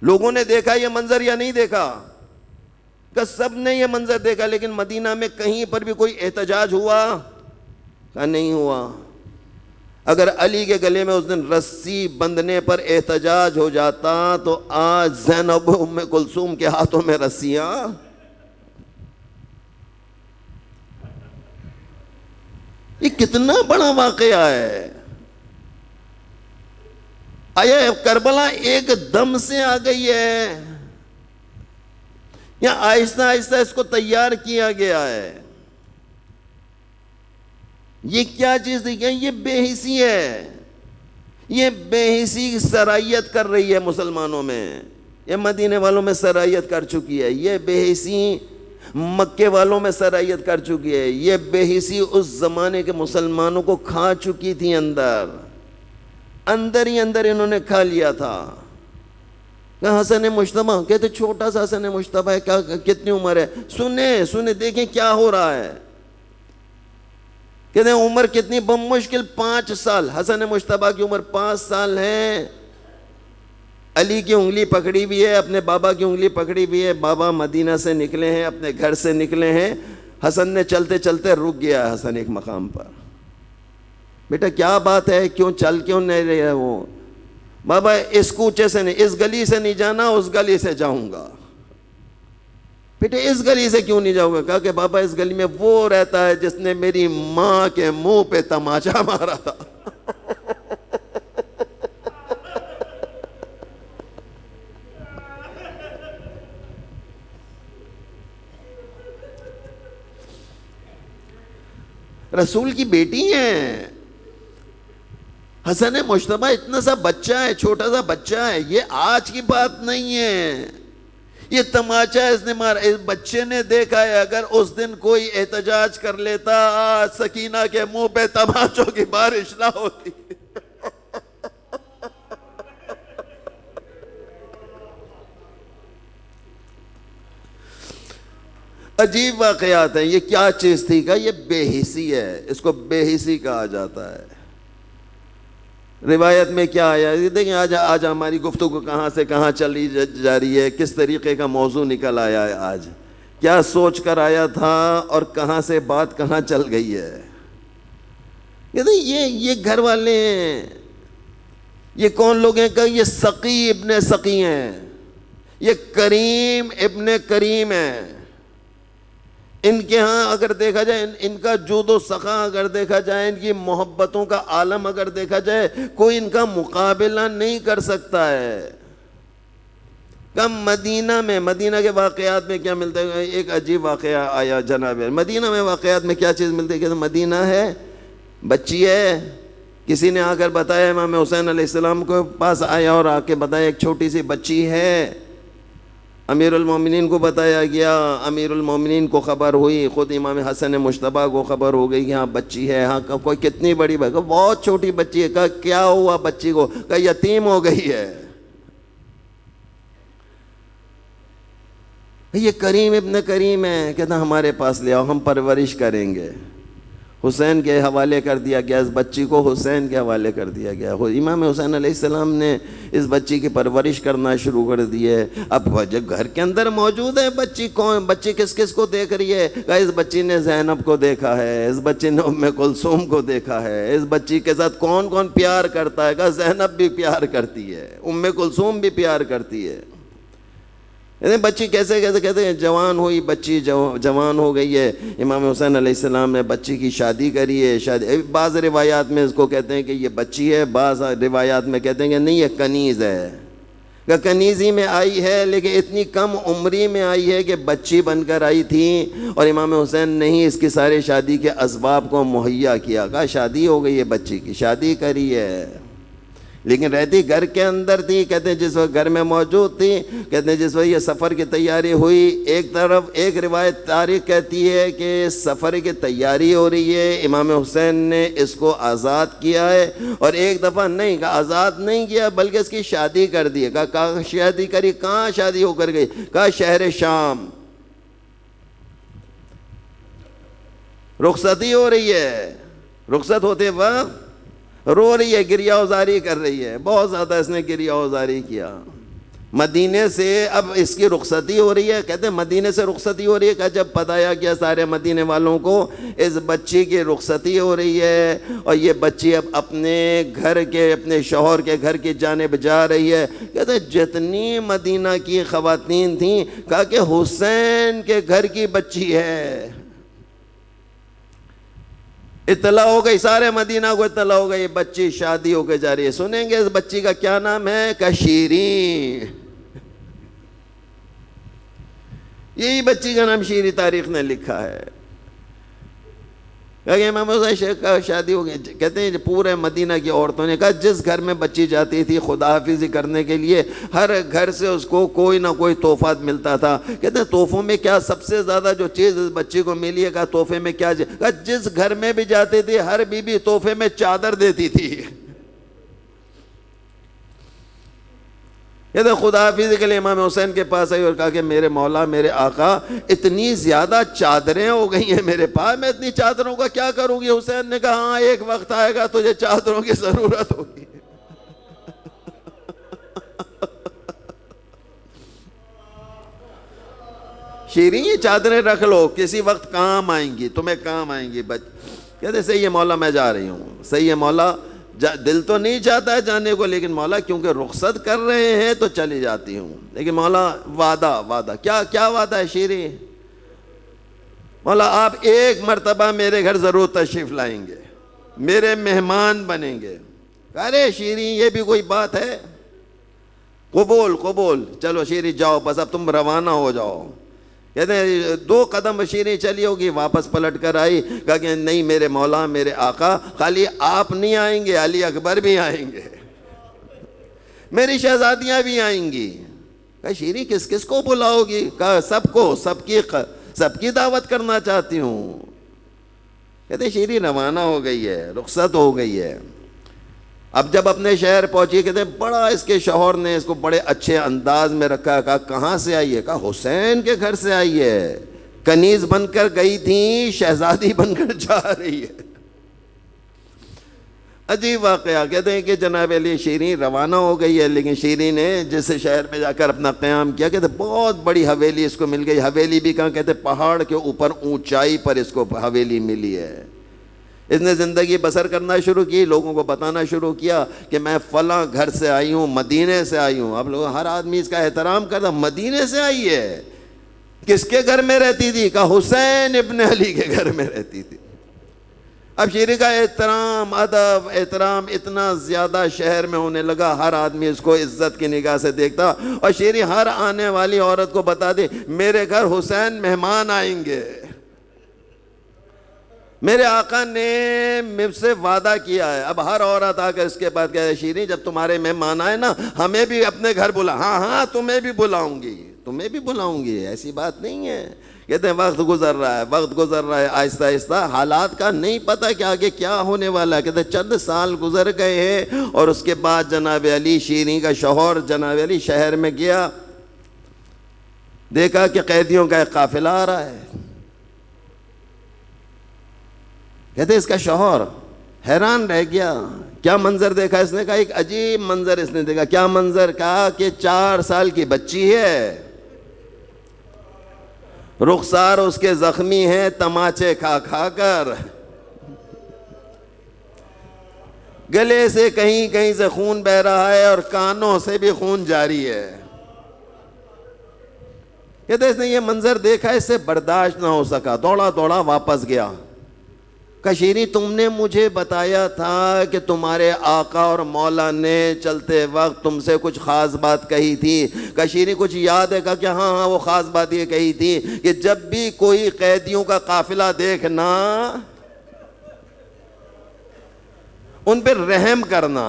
لوگوں نے دیکھا یہ منظر یا نہیں دیکھا؟ کہ سب نے یہ منظر دیکھا، لیکن مدینہ میں کہیں پر بھی کوئی احتجاج ہوا؟ کہ نہیں ہوا. اگر علی کے گلے میں اس دن رسی بندھنے پر احتجاج ہو جاتا تو آج زینب ام کلثوم کے ہاتھوں میں رسیاں. یہ کتنا بڑا واقعہ ہے. آیا کربلا ایک دم سے آ گئی ہے یا آہستہ آہستہ اس کو تیار کیا گیا ہے؟ یہ کیا چیز دی گئی؟ یہ بے حسی ہے. یہ بے حسی سرایت کر رہی ہے مسلمانوں میں. یہ مدینے والوں میں سرایت کر چکی ہے. یہ بے حسی مکے والوں میں سرایت کر چکی ہے. یہ بے حسی اس زمانے کے مسلمانوں کو کھا چکی تھی. اندر ہی اندر انہوں نے کھا لیا تھا. حسن مجتبیٰ کہتے چھوٹا سا حسن مجتبیٰ ہے، کیا کتنی عمر ہے؟ سنے دیکھیں کیا ہو رہا ہے. کہتے ہیں عمر کتنی؟ بمشکل 5 سال. حسن مجتبیٰ کی عمر 5 سال ہے. علی کی انگلی پکڑی بھی ہے، اپنے بابا کی انگلی پکڑی بھی ہے. بابا مدینہ سے نکلے ہیں، اپنے گھر سے نکلے ہیں. حسن نے چلتے چلتے رک گیا. حسن ایک مقام پر، بیٹا کیا بات ہے، کیوں چل کیوں نہیں رہے وہ؟ بابا اس کوچے سے نہیں، اس گلی سے نہیں جانا، اس گلی سے جاؤں گا. بیٹے اس گلی سے کیوں نہیں جاؤں گا؟ کہا کہ بابا اس گلی میں وہ رہتا ہے جس نے میری ماں کے منہ پہ تماچا مارا تھا. رسول کی بیٹی ہیں. حسن مجتبیٰ اتنا سا بچہ ہے، چھوٹا سا بچہ ہے. یہ آج کی بات نہیں ہے. یہ تماچا اس نے مارا، اس بچے نے دیکھا ہے. اگر اس دن کوئی احتجاج کر لیتا، آج سکینہ کے منہ پہ تماچوں کی بارش نہ ہوتی. عجیب واقعات ہیں. یہ کیا چیز تھی؟ کہ یہ بے حسی ہے. اس کو بے حسی کہا جاتا ہے. روایت میں کیا آیا دیکھیں، آج ہماری گفتگو کہاں سے کہاں چلی جا رہی ہے، کس طریقے کا موضوع نکل آیا ہے، آج کیا سوچ کر آیا تھا اور کہاں سے بات کہاں چل گئی ہے۔ یہ گھر والے ہیں، یہ کون لوگ ہیں کہ یہ سقی ابن سقی ہیں، یہ کریم ابن کریم ہیں۔ ان کے ہاں اگر دیکھا جائے، ان کا جود و سخا اگر دیکھا جائے، ان کی محبتوں کا عالم اگر دیکھا جائے، کوئی ان کا مقابلہ نہیں کر سکتا ہے۔ کم مدینہ کے واقعات میں کیا ملتا ہے؟ ایک عجیب واقعہ آیا جناب، مدینہ میں واقعات میں کیا چیز ملتی ہے کہ مدینہ ہے، بچی ہے، کسی نے آ کر بتایا، امام حسین علیہ السلام کو پاس آیا اور آ کے بتایا ایک چھوٹی سی بچی ہے، امیر المومنین کو بتایا گیا، امیر المومنین کو خبر ہوئی، خود امام حسن مجتبیٰ کو خبر ہو گئی کہ ہاں بچی ہے، ہاں کوئی کتنی بڑی بچی، بہت چھوٹی بچی ہے۔ کہا کیا ہوا بچی کو؟ کہا یتیم ہو گئی ہے۔ یہ کریم ابن کریم ہے، کہتا ہمارے پاس لے آؤ، ہم پرورش کریں گے۔ حسین کے حوالے کر دیا گیا، اس بچی کو حسین کے حوالے کر دیا گیا۔ امام حسین علیہ السلام نے اس بچی کی پرورش کرنا شروع کر دی ہے۔ اب جب گھر کے اندر موجود ہے، بچی کون، بچی کس کس کو دیکھ رہی ہے؟ کہا اس بچی نے زینب کو دیکھا ہے، اس بچی نے ام کلثوم کو دیکھا ہے، اس بچی کے ساتھ کون کون پیار کرتا ہے؟ کہا زینب بھی پیار کرتی ہے، ام کلثوم بھی پیار کرتی ہے۔ بچی کیسے کہتے ہیں جوان ہوئی، بچی جوان ہو گئی ہے۔ امام حسین علیہ السلام نے بچی کی شادی کری ہے۔ بعض روایات میں اس کو کہتے ہیں کہ یہ بچی ہے، بعض روایات میں کہتے ہیں کہ نہیں یہ کنیز ہے، کہ کنیزی میں آئی ہے، لیکن اتنی کم عمری میں آئی ہے کہ بچی بن کر آئی تھی، اور امام حسین نے ہی اس کی سارے شادی کے اسباب کو مہیا کیا۔ کہا شادی ہو گئی ہے، بچی کی شادی کری ہے، لیکن رہتی گھر کے اندر تھی۔ کہتے ہیں جس وقت گھر میں موجود تھی، کہتے ہیں جس وقت یہ سفر کی تیاری ہوئی، ایک طرف ایک روایت تاریخ کہتی ہے کہ سفر کی تیاری ہو رہی ہے، امام حسین نے اس کو آزاد کیا ہے، اور ایک دفعہ نہیں کہا آزاد نہیں کیا بلکہ اس کی شادی کر دی ہے۔ کہا شادی کری، کہاں شادی ہو کر گئی؟ کہا شہر شام، رخصتی ہو رہی ہے، رخصت ہوتے وقت رو رہی ہے، گریہ وزاری کر رہی ہے، بہت زیادہ اس نے گریہ وزاری کیا۔ مدینے سے اب اس کی رخصتی ہو رہی ہے، کہتے ہیں مدینے سے رخصتی ہو رہی ہے، کہ جب بتایا گیا سارے مدینے والوں کو اس بچی کی رخصتی ہو رہی ہے، اور یہ بچی اب اپنے گھر کے، اپنے شوہر کے گھر کی جانب جا رہی ہے، کہتے ہیں جتنی مدینہ کی خواتین تھیں، کہا کہ حسین کے گھر کی بچی ہے۔ اطلاع ہو گئی، سارے مدینہ کو اطلاع ہو گئی، بچی شادی ہو کے جا رہی ہے۔ سنیں گے اس بچی کا کیا نام ہے؟ کہ شیریں، یہی بچی کا نام شیریں تاریخ نے لکھا ہے۔ کہ امام حسین کا شادی ہو گئی، کہتے ہیں پورے مدینہ کی عورتوں نے کہا جس گھر میں بچی جاتی تھی خدا حافظی کرنے کے لیے، ہر گھر سے اس کو کوئی نہ کوئی تحفہ ملتا تھا۔ کہتے ہیں تحفوں میں کیا سب سے زیادہ جو چیز اس بچی کو ملی ہے؟ کہا تحفے میں کیا؟ کہا جس گھر میں بھی جاتی تھی ہر بیوی تحفے میں چادر دیتی تھی۔ کہتے ہیں خدا حافظی کے لیے امام حسین کے پاس آئی اور کہا کہ میرے مولا، میرے آقا، اتنی زیادہ چادریں ہو گئی ہیں میرے پاس، میں اتنی چادروں کا کیا کروں گی؟ حسین نے کہا ہاں ایک وقت آئے گا تجھے چادروں کی ضرورت ہوگی۔ شیریں یہ چادریں رکھ لو، کسی وقت کام آئیں گی، تمہیں کام آئیں گی۔ کہتے صحیح ہے مولا میں جا رہی ہوں، صحیح ہے مولا، دل تو نہیں چاہتا ہے جانے کو، لیکن مولا کیونکہ رخصت کر رہے ہیں تو چلی جاتی ہوں، لیکن مولا وعدہ کیا وعدہ ہے شیریں؟ مولا آپ ایک مرتبہ میرے گھر ضرور تشریف لائیں گے، میرے مہمان بنیں گے۔ ارے شیریں یہ بھی کوئی بات ہے؟ قبول، چلو شیریں جاؤ، بس اب تم روانہ ہو جاؤ۔ کہتے ہیں 2 قدم شیریں چلی ہوگی، واپس پلٹ کر آئی، کہا کہ نہیں میرے مولا، میرے آقا، خالی آپ نہیں آئیں گے، علی اکبر بھی آئیں گے، میری شہزادیاں بھی آئیں گی۔ کہا شیریں کس کس کو بلاؤ گی؟ کہا سب کو، سب کی دعوت کرنا چاہتی ہوں۔ کہتے ہیں شیریں روانہ ہو گئی ہے، رخصت ہو گئی ہے۔ اب جب اپنے شہر پہنچی، کہتے ہیں بڑا اس کے شوہر نے اس کو بڑے اچھے انداز میں رکھا۔ کہا کہاں سے آئی ہے؟ کہا حسین کے گھر سے آئی ہے، کنیز بن کر گئی تھی، شہزادی بن کر جا رہی ہے۔ عجیب واقعہ، کہتے ہیں کہ جناب علی شیرین روانہ ہو گئی ہے، لیکن شیرین نے جس شہر میں جا کر اپنا قیام کیا، کہتے بہت بڑی حویلی اس کو مل گئی۔ حویلی بھی کہاں، کہتے پہاڑ کے اوپر اونچائی پر اس کو حویلی ملی ہے۔ اس نے زندگی بسر کرنا شروع کی، لوگوں کو بتانا شروع کیا کہ میں فلاں گھر سے آئی ہوں، مدینے سے آئی ہوں۔ اب لوگ، ہر آدمی اس کا احترام کرتا، مدینے سے آئی ہے، کس کے گھر میں رہتی تھی؟ کہا حسین ابن علی کے گھر میں رہتی تھی۔ اب شیریں کا احترام، ادب، احترام اتنا زیادہ شہر میں ہونے لگا، ہر آدمی اس کو عزت کی نگاہ سے دیکھتا، اور شیریں ہر آنے والی عورت کو بتا دی میرے گھر حسین مہمان آئیں گے، میرے آقا نے مجھ سے وعدہ کیا ہے۔ اب ہر عورت آ کر اس کے بعد کہے شیریں جب تمہارے مہمان آئے نا ہمیں بھی اپنے گھر بلا۔ ہاں ہاں تمہیں بھی بلاؤں گی، تمہیں بھی بلاؤں گی، ایسی بات نہیں ہے۔ کہتے ہیں وقت گزر رہا ہے، وقت گزر رہا ہے، آہستہ آہستہ حالات کا نہیں پتہ کہ آگے کیا ہونے والا ہے۔ کہتے ہیں چند سال گزر گئے ہیں، اور اس کے بعد جناب علی، شیریں کا شوہر جناب علی شہر میں گیا، دیکھا کہ قیدیوں کا ایک قافلہ آ رہا ہے۔ کہتے اس کا شوہر حیران رہ گیا، کیا منظر دیکھا اس نے؟ کہا ایک عجیب منظر اس نے دیکھا۔ کیا منظر؟ کہا کہ 4 سال کی بچی ہے، رخسار اس کے زخمی ہیں تماچے کھا کھا کر، گلے سے کہیں کہیں سے خون بہ رہا ہے اور کانوں سے بھی خون جاری ہے۔ کہتے اس نے یہ منظر دیکھا، اس سے برداشت نہ ہو سکا، دوڑا دوڑا واپس گیا۔ کہ شیریں تم نے مجھے بتایا تھا کہ تمہارے آقا اور مولا نے چلتے وقت تم سے کچھ خاص بات کہی تھی۔ کہ شیریں کچھ یاد ہے؟ کہ ہاں ہاں وہ خاص بات یہ کہی تھی کہ جب بھی کوئی قیدیوں کا قافلہ دیکھنا ان پہ رحم کرنا۔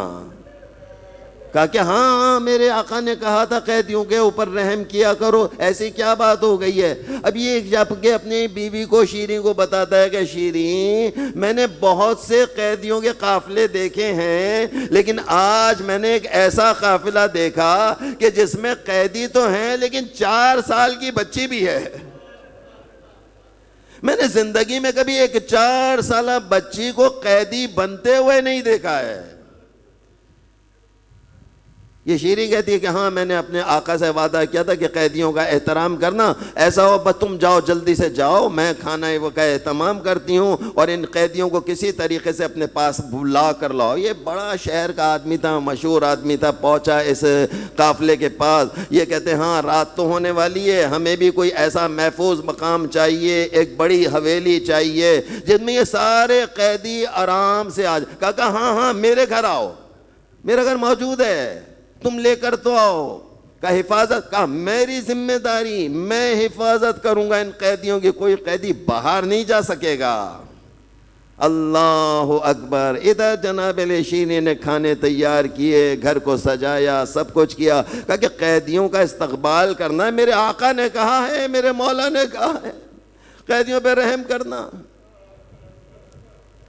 کہا کہ ہاں میرے آقا نے کہا تھا قیدیوں کے اوپر رحم کیا کرو۔ ایسی کیا بات ہو گئی ہے؟ اب یہ جب کہ اپنی بیوی کو، شیریں کو بتاتا ہے کہ شیریں میں نے بہت سے قیدیوں کے قافلے دیکھے ہیں، لیکن آج میں نے ایک ایسا قافلہ دیکھا کہ جس میں قیدی تو ہیں لیکن 4 سال کی بچی بھی ہے۔ میں نے زندگی میں کبھی ایک 4 سالہ بچی کو قیدی بنتے ہوئے نہیں دیکھا ہے۔ یہ شیریں کہتی ہے کہ ہاں میں نے اپنے آقا سے وعدہ کیا تھا کہ قیدیوں کا احترام کرنا، ایسا ہو بس تم جاؤ، جلدی سے جاؤ، میں کھانا کا اہتمام کرتی ہوں اور ان قیدیوں کو کسی طریقے سے اپنے پاس بلا کر لاؤ۔ یہ بڑا شہر کا آدمی تھا، مشہور آدمی تھا، پہنچا اس قافلے کے پاس۔ یہ کہتے ہیں ہاں رات تو ہونے والی ہے، ہمیں بھی کوئی ایسا محفوظ مقام چاہیے، ایک بڑی حویلی چاہیے جس میں یہ سارے قیدی آرام سے آ جائیں۔ کہا ہاں ہاں میرے گھر آؤ، میرا گھر موجود ہے، تم لے کر تو آؤ۔ کا حفاظت، کہا میری ذمہ داری، میں حفاظت کروں گا ان قیدیوں کی، کوئی قیدی باہر نہیں جا سکے گا۔ اللہ اکبر۔ ادھر جناب علی شیریں نے کھانے تیار کیے، گھر کو سجایا، سب کچھ کیا۔ کہا کہ قیدیوں کا استقبال کرنا ہے، میرے آقا نے کہا ہے، میرے مولا نے کہا ہے قیدیوں پہ رحم کرنا۔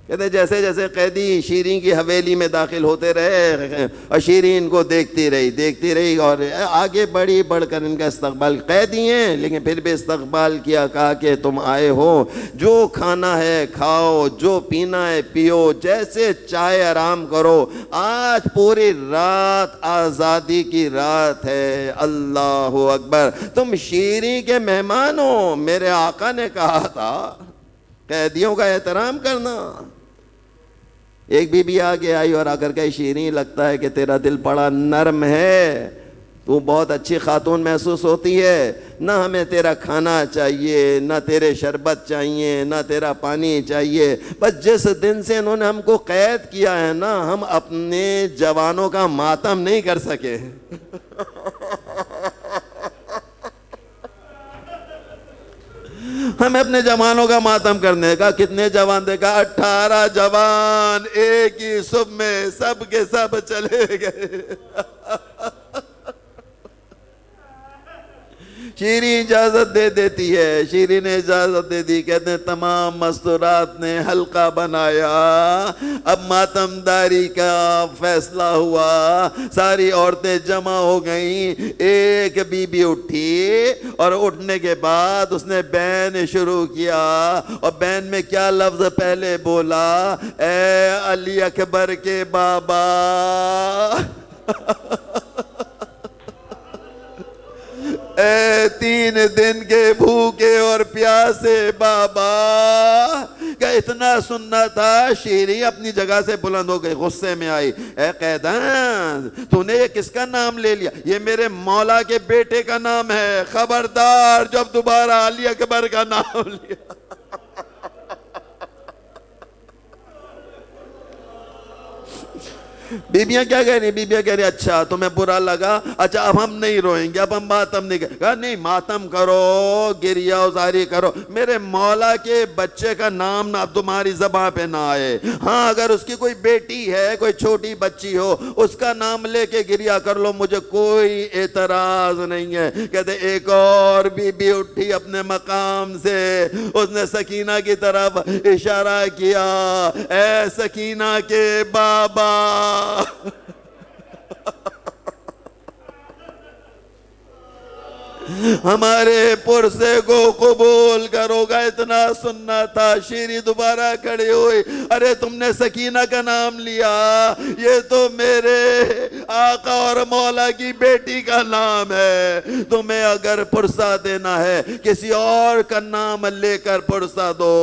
کہتے جیسے جیسے قیدی شیریں کی حویلی میں داخل ہوتے رہے اور شیریں ان کو دیکھتی رہی اور آگے بڑھ کر ان کا استقبال، قیدی ہیں لیکن پھر بھی استقبال کیا۔ کہا کہ تم آئے ہو، جو کھانا ہے کھاؤ، جو پینا ہے پیو، جیسے چاہے آرام کرو، آج پوری رات آزادی کی رات ہے۔ اللہ اکبر۔ تم شیریں کے مہمان ہو، میرے آقا نے کہا تھا قیدیوں کا احترام کرنا۔ ایک بی بی آگے آئی اور آ کر کہ شیریں لگتا ہے کہ تیرا دل بڑا نرم ہے، تو بہت اچھی خاتون محسوس ہوتی ہے، نہ ہمیں تیرا کھانا چاہیے، نہ تیرے شربت چاہیے، نہ تیرا پانی چاہیے، بس جس دن سے انہوں نے ہم کو قید کیا ہے نا، ہم اپنے جوانوں کا ماتم نہیں کر سکے۔ ہمیں اپنے جوانوں کا ماتم کرنے کا۔ کتنے جوان دیکھا؟ 18 جوان ایک ہی صبح میں سب کے سب چلے گئے۔ شیریں اجازت دے دیتی ہے، شیریں نے اجازت دے دی، کہتے ہیں تمام مستورات نے حلقہ بنایا، اب ماتم داری کا فیصلہ ہوا، ساری عورتیں جمع ہو گئیں، ایک بی بی اٹھی اور اٹھنے کے بعد اس نے بین شروع کیا، اور بین میں کیا لفظ پہلے بولا؟ اے علی اکبر کے بابا، اے 3 دن کے بھوکے اور پیاسے بابا، کہ اتنا سننا تھا۔ شیریں اپنی جگہ سے بلند ہو گئی، غصے میں آئی، اے قیدان تو نے یہ کس کا نام لے لیا؟ یہ میرے مولا کے بیٹے کا نام ہے، خبردار جب دوبارہ علی اکبر کا نام لیا۔ بیبیاں کیا کہہ رہی ہیں؟ بیبیاں کہہ رہی ہیں اچھا تمہیں برا لگا، اچھا اب ہم نہیں روئیں گے، اب ہم ماتم نہیں کریں۔ کہا نہیں، ماتم کرو، گریہ وزاری کرو، میرے مولا کے بچے کا نام نہ تمہاری زبان پہ نہ آئے۔ ہاں اگر اس کی کوئی بیٹی ہے، کوئی چھوٹی بچی ہو، اس کا نام لے کے گریہ کر لو، مجھے کوئی اعتراض نہیں ہے۔ کہتے ایک اور بی بی اٹھی اپنے مقام سے، اس نے سکینہ کی طرف اشارہ کیا، اے سکینہ کے بابا، ہمارے پرسے کو قبول کرو گا، اتنا سننا تھا۔ شیریں دوبارہ کھڑی ہوئی، ارے تم نے سکینہ کا نام لیا، یہ تو میرے آقا اور مولا کی بیٹی کا نام ہے، تمہیں اگر پرسہ دینا ہے کسی اور کا نام لے کر پرسہ دو۔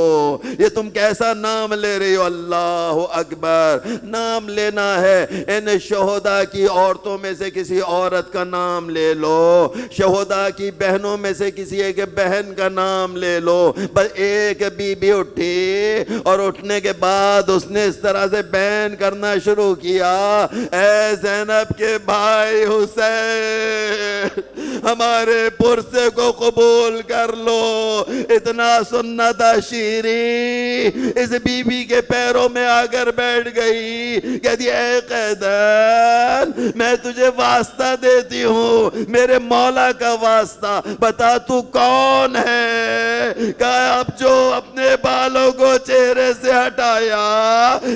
یہ تم کیسا نام لے رہی ہو؟ اللہ اکبر، نام لینا ہے ان شہداء کی عورتوں میں سے کسی عورت کا نام لے لو، شہداء کی بہنوں میں سے کسی ایک بہن کا نام لے لو۔ بس ایک بی بی اٹھی اور اٹھنے کے بعد اس نے اس طرح سے بیان کرنا شروع کیا، اے زینب کے بھائی حسین، ہمارے پرسے کو قبول کر لو۔ اتنا سننا تھا۔ شیریں اس بی بی کے پیروں میں آ کر بیٹھ گئی، کہتی اے قیدان میں تجھے واسطہ دیتی ہوں، میرے مولا کا واسطہ، بتا تو کون ہے؟ کہا اب جو اپنے بالوں کو چہرے سے ہٹایا،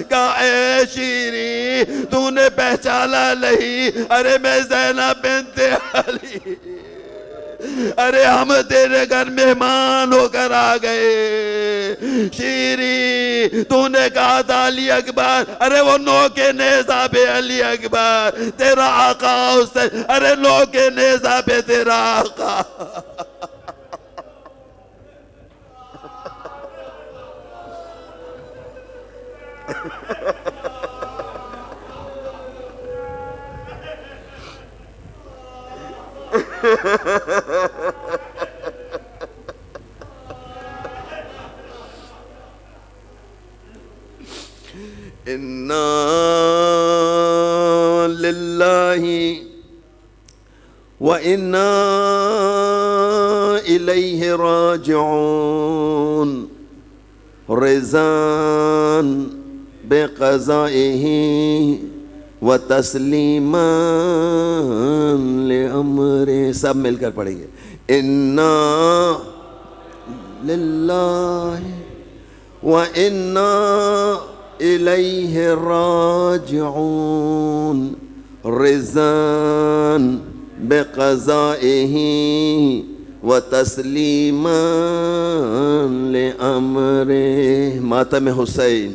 کہا اے شیریں تو نے پہچانا نہیں؟ ارے میں زینب بنت علی، ارے ہم تیرے گھر مہمان ہو کر آ گئے۔ شیریں تو نے کہا تھا علی اکبر، ارے وہ نو کے نیزہ پہ علی اکبر تیرا آقا حسین، ارے نو کے نیزہ پہ تیرا آقا۔ اِنَّا لِلَّهِ وَإِنَّا إِلَيْهِ راجعون، رضاً بقضائه وتسلیما لامرہ۔ سب مل کر پڑھیں گے، انا للہ وانا الیہ راجعون، رضا بقضائہ وتسلیما لامرہ۔ ماتم حسین۔